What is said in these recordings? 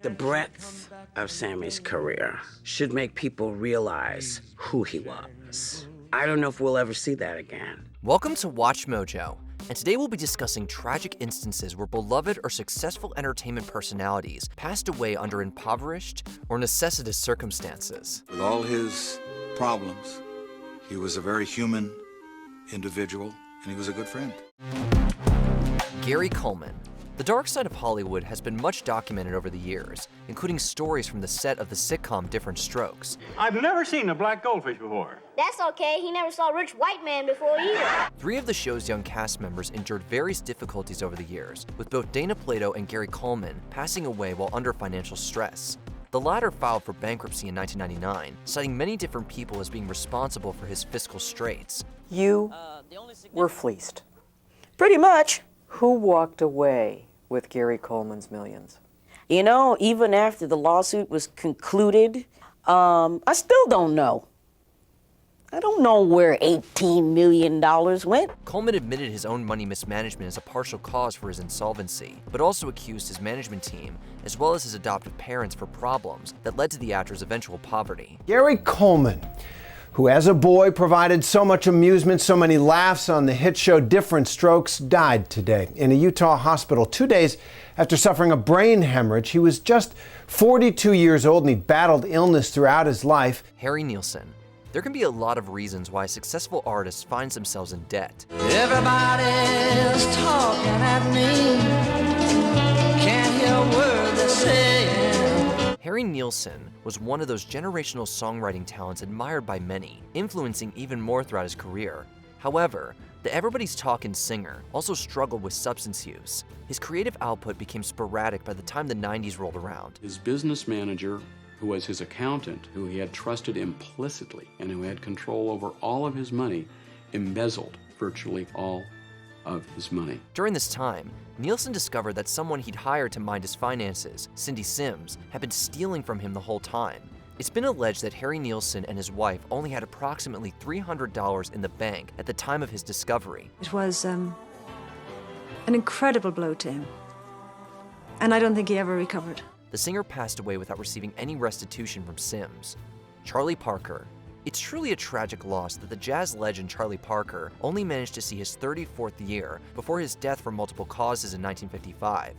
The breadth of Sammy's career should make people realize who he was. I don't know if we'll ever see that again. Welcome to Watch Mojo, and today we'll be discussing tragic instances where beloved or successful entertainment personalities passed away under impoverished or necessitous circumstances. With all his problems, he was a very human individual, and he was a good friend. Gary Coleman. The dark side of Hollywood has been much documented over the years, including stories from the set of the sitcom Different Strokes. I've never seen a black goldfish before. That's okay, he never saw a rich white man before either. 3 of the show's young cast members endured various difficulties over the years, with both Dana Plato and Gary Coleman passing away while under financial stress. The latter filed for bankruptcy in 1999, citing many different people as being responsible for his fiscal straits. You were fleeced. Pretty much. Who walked away with Gary Coleman's millions? You know, even after the lawsuit was concluded, I still don't know. I don't know where $18 million went. Coleman admitted his own money mismanagement as a partial cause for his insolvency, but also accused his management team, as well as his adoptive parents, for problems that led to the actor's eventual poverty. Gary Coleman, who as a boy provided so much amusement, so many laughs on the hit show Different Strokes, died today in a Utah hospital 2 days after suffering a brain hemorrhage. He was just 42 years old and he battled illness throughout his life. Harry Nielsen. There can be a lot of reasons why a successful artist finds themselves in debt. Everybody's talking at me, can't hear a word they're saying. Harry Nielsen was one of those generational songwriting talents admired by many, influencing even more throughout his career. However, the everybody's talking singer also struggled with substance use. His creative output became sporadic by the time the 90s rolled around. His business manager, who was his accountant, who he had trusted implicitly and who had control over all of his money, embezzled virtually all of his money. During this time, Nielsen discovered that someone he'd hired to mind his finances, Cindy Sims, had been stealing from him the whole time. It's been alleged that Harry Nielsen and his wife only had approximately $300 in the bank at the time of his discovery. It was an incredible blow to him, and I don't think he ever recovered. The singer passed away without receiving any restitution from Sims. Charlie Parker. It's truly a tragic loss that the jazz legend Charlie Parker only managed to see his 34th year before his death from multiple causes in 1955.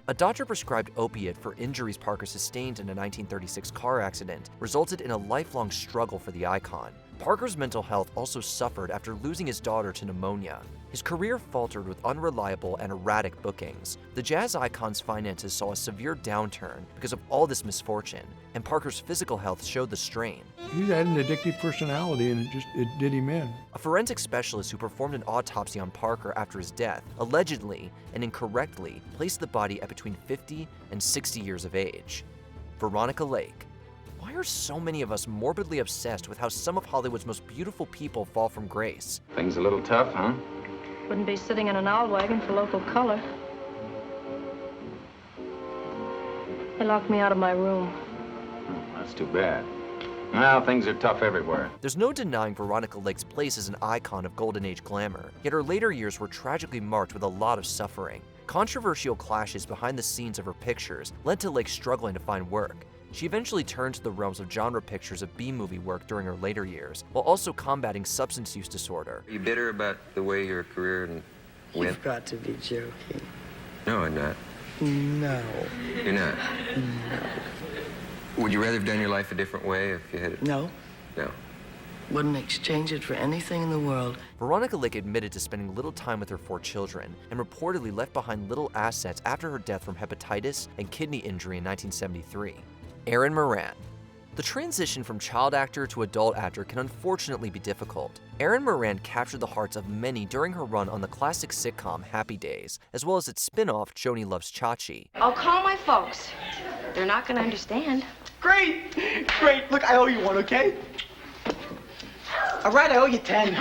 A doctor prescribed opiate for injuries Parker sustained in a 1936 car accident resulted in a lifelong struggle for the icon. Parker's mental health also suffered after losing his daughter to pneumonia. His career faltered with unreliable and erratic bookings. The jazz icon's finances saw a severe downturn because of all this misfortune, and Parker's physical health showed the strain. He had an addictive personality, and it did him in. A forensic specialist who performed an autopsy on Parker after his death allegedly and incorrectly placed the body at between 50 and 60 years of age. Veronica Lake. Why are so many of us morbidly obsessed with how some of Hollywood's most beautiful people fall from grace? Things a little tough, huh? Wouldn't be sitting in an owl wagon for local color. They locked me out of my room. That's too bad. Well, things are tough everywhere. There's no denying Veronica Lake's place as an icon of golden age glamour, yet her later years were tragically marked with a lot of suffering. Controversial clashes behind the scenes of her pictures led to Lake struggling to find work. She eventually turned to the realms of genre pictures of B-movie work during her later years, while also combating substance use disorder. Are you bitter about the way your career went? You've got to be joking. No, I'm not. No. You're not? No. Would you rather have done your life a different way if you had it? No. No. Wouldn't exchange it for anything in the world. Veronica Lake admitted to spending little time with her 4 children and reportedly left behind little assets after her death from hepatitis and kidney injury in 1973. Erin Moran. The transition from child actor to adult actor can unfortunately be difficult. Erin Moran captured the hearts of many during her run on the classic sitcom Happy Days, as well as its spin-off Joni Loves Chachi. I'll call my folks. They're not gonna understand. Great! Great! Look, I owe you one, okay? All right, I owe you 10.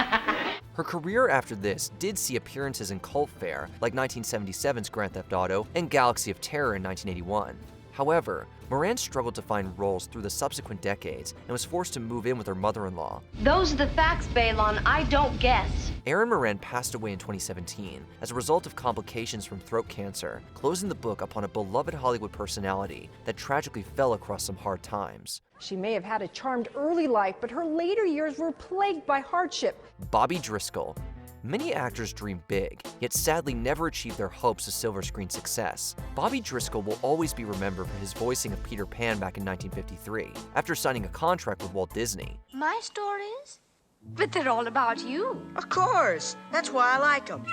Her career after this did see appearances in cult fare like 1977's Grand Theft Auto and Galaxy of Terror in 1981. However, Moran struggled to find roles through the subsequent decades and was forced to move in with her mother-in-law. Those are the facts, Balon. I don't guess. Erin Moran passed away in 2017 as a result of complications from throat cancer, closing the book upon a beloved Hollywood personality that tragically fell across some hard times. She may have had a charmed early life, but her later years were plagued by hardship. Bobby Driscoll. Many actors dream big, yet sadly never achieve their hopes of silver screen success. Bobby Driscoll will always be remembered for his voicing of Peter Pan back in 1953, after signing a contract with Walt Disney. My stories? But they're all about you. Of course. That's why I like them.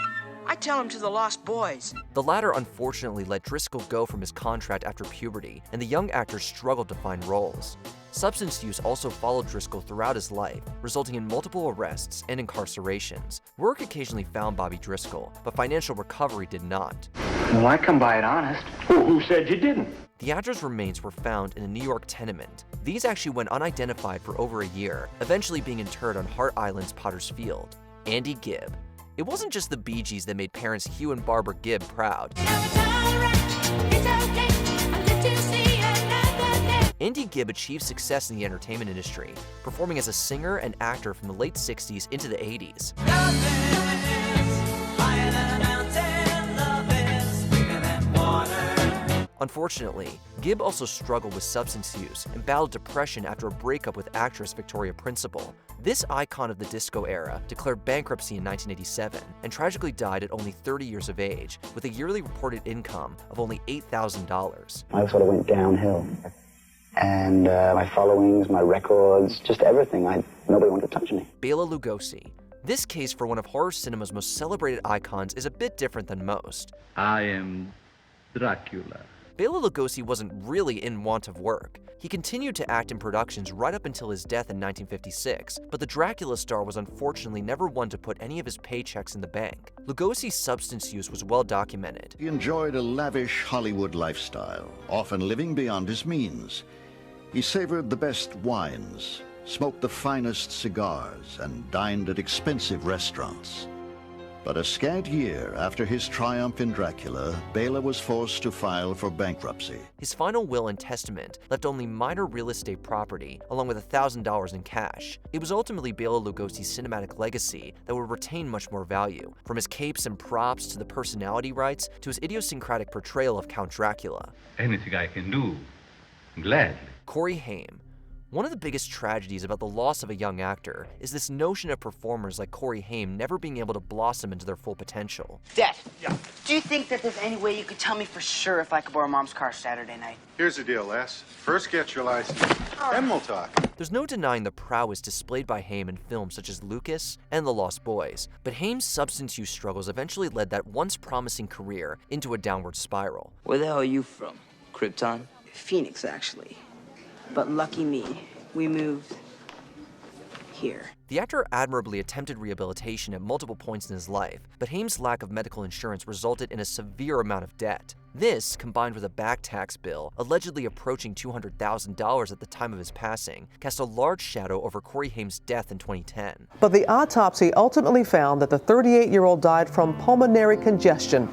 I tell them to the lost boys. The latter unfortunately let Driscoll go from his contract after puberty, and the young actor struggled to find roles. Substance use also followed Driscoll throughout his life, resulting in multiple arrests and incarcerations. Work occasionally found Bobby Driscoll, but financial recovery did not. Well, I come by it honest. Who said you didn't? The actor's remains were found in a New York tenement. These actually went unidentified for over a year, eventually being interred on Hart Island's Potter's Field. Andy Gibb. It wasn't just the Bee Gees that made parents Hugh and Barbara Gibb proud. Andy Gibb achieved success in the entertainment industry, performing as a singer and actor from the late 60s into the 80s. Unfortunately, Gibb also struggled with substance use and battled depression after a breakup with actress Victoria Principal. This icon of the disco era declared bankruptcy in 1987 and tragically died at only 30 years of age, with a yearly reported income of only $8,000. I sort of went downhill. And my followings, my records, just everything. Nobody wanted to touch me. Bela Lugosi. This case for one of horror cinema's most celebrated icons is a bit different than most. I am Dracula. Bela Lugosi wasn't really in want of work. He continued to act in productions right up until his death in 1956, but the Dracula star was unfortunately never one to put any of his paychecks in the bank. Lugosi's substance use was well documented. He enjoyed a lavish Hollywood lifestyle, often living beyond his means. He savored the best wines, smoked the finest cigars, and dined at expensive restaurants. But a scant year after his triumph in Dracula, Bela was forced to file for bankruptcy. His final will and testament left only minor real estate property, along with $1,000 in cash. It was ultimately Bela Lugosi's cinematic legacy that would retain much more value, from his capes and props to the personality rights to his idiosyncratic portrayal of Count Dracula. Anything I can do, gladly. Cory Hay. One of the biggest tragedies about the loss of a young actor is this notion of performers like Cory Hay never being able to blossom into their full potential. Dad, do you think that there's any way you could tell me for sure if I could borrow Mom's car Saturday night? Here's the deal, Les. First get your license, then we'll talk. There's no denying the prowess displayed by Haim in films such as Lucas and The Lost Boys, but Haim's substance use struggles eventually led that once promising career into a downward spiral. Where the hell are you from? Krypton? Phoenix, actually. But lucky me, we moved here. The actor admirably attempted rehabilitation at multiple points in his life, but Haim's lack of medical insurance resulted in a severe amount of debt. This, combined with a back tax bill allegedly approaching $200,000 at the time of his passing, cast a large shadow over Cory Hay's death in 2010. But the autopsy ultimately found that the 38-year-old died from pulmonary congestion.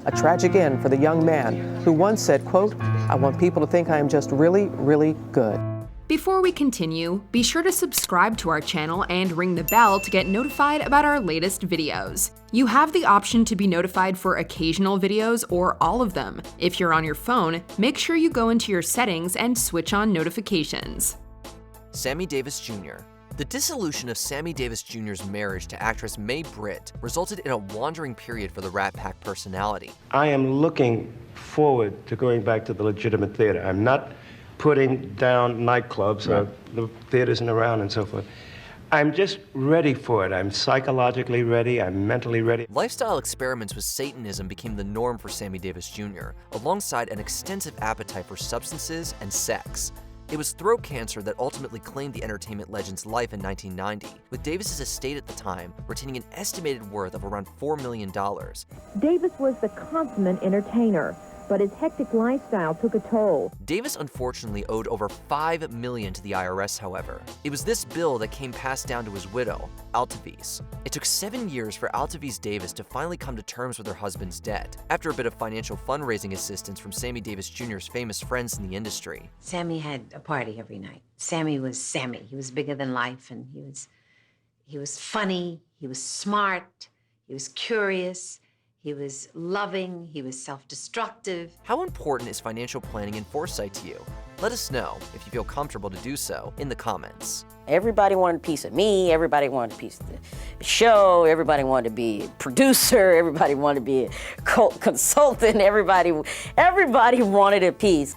A tragic end for the young man who once said, quote, "I want people to think I am just really, really good." Before we continue, be sure to subscribe to our channel and ring the bell to get notified about our latest videos. You have the option to be notified for occasional videos or all of them. If you're on your phone, make sure you go into your settings and switch on notifications. Sammy Davis Jr. The dissolution of Sammy Davis Jr.'s marriage to actress Mae Britt resulted in a wandering period for the Rat Pack personality. I am looking forward to going back to the legitimate theater. I'm not putting down nightclubs or the theaters and around and so forth. I'm just ready for it. I'm psychologically ready. I'm mentally ready. Lifestyle experiments with Satanism became the norm for Sammy Davis Jr., alongside an extensive appetite for substances and sex. It was throat cancer that ultimately claimed the entertainment legend's life in 1990, with Davis's estate at the time retaining an estimated worth of around $4 million. Davis was the consummate entertainer, but his hectic lifestyle took a toll. Davis unfortunately owed over $5 million to the IRS, however. It was this bill that came passed down to his widow, Altavice. It took 7 years for Altavice Davis to finally come to terms with her husband's debt, after a bit of financial fundraising assistance from Sammy Davis Jr.'s famous friends in the industry. Sammy had a party every night. Sammy was Sammy. He was bigger than life, and he was funny, he was smart, he was curious, he was loving, he was self-destructive. How important is financial planning and foresight to you? Let us know, if you feel comfortable to do so, in the comments. Everybody wanted a piece of me, everybody wanted a piece of the show, everybody wanted to be a producer, everybody wanted to be a consultant, everybody wanted a piece.